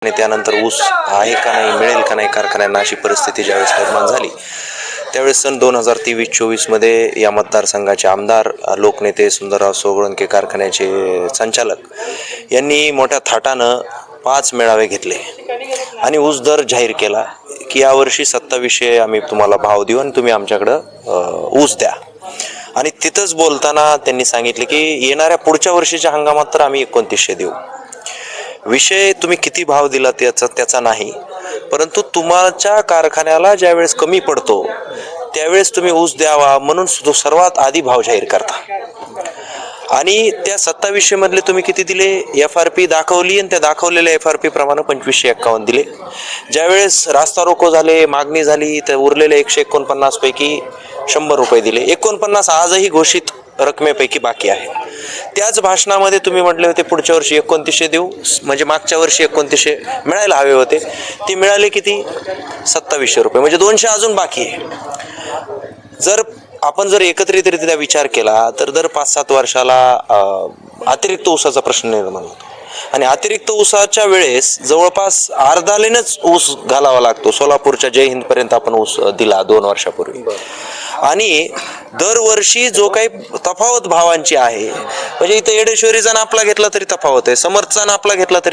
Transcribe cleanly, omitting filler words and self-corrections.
आणि त्यानंतर ऊस आहे का नाही, मिळेल का नाही कारखान्यांना, अशी परिस्थिती ज्यावेळेस निर्माण झाली त्यावेळेस सन 2023-24मध्ये या मतदारसंघाचे आमदार, लोकनेते सुंदरराव सोळंके, कारखान्याचे संचालक यांनी मोठ्या थाटानं 5 मेळावे घेतले आणि ऊस दर जाहीर केला की यावर्षी 2700 आम्ही तुम्हाला भाव देऊ आणि तुम्ही आमच्याकडं ऊस द्या. आणि तिथंच बोलताना त्यांनी सांगितले की येणाऱ्या पुढच्या वर्षीच्या हंगामात तर आम्ही 2900 देऊ. विषय तुम्ही किती भाव दिला त्याचा नाही, परंतु तुमच्या कारखान्याला ज्यावेळेस कमी पडतो त्यावेळेस तुम्ही ऊस द्यावा म्हणून सर्वात आधी भाव जाहीर करता. आणि त्या 2700 मधले तुम्ही किती दिले, FRP दाखवली आणि त्या दाखवलेल्या FRP प्रमाणे 2551 दिले. ज्यावेळेस रास्ता रोको झाले, मागणी झाली, तर उरलेले 149 पैकी 100 रुपये दिले. 49 आजही घोषित रकमेपैकी बाकी आहे. त्याच भाषणामध्ये तुम्ही म्हटले होते पुढच्या वर्षी 2900 देऊ, म्हणजे मागच्या वर्षी 2900 मिळायला हवे होते, ते मिळाले किती, 2700 रुपये, म्हणजे 200 अजून बाकी आहे. आपण जर एकत्रितरित्या विचार केला तर दर 5-7 वर्षाला अतिरिक्त ऊसाचा प्रश्न निर्माण होतो आणि अतिरिक्त ऊसाच्या वेळेस जवळपास अर्धालेनच ऊस घालावा लागतो. सोलापूरच्या जय हिंद पर्यंत आपण ऊस दिला 2 वर्षापूर्वी. आणि दरवर्षी जो काही तफावत भावांची आहे, म्हणजे इथे येडेश्वरीचा नापला घेतला तरी तफावत आहे, समर्थचा नापला घेतला तरी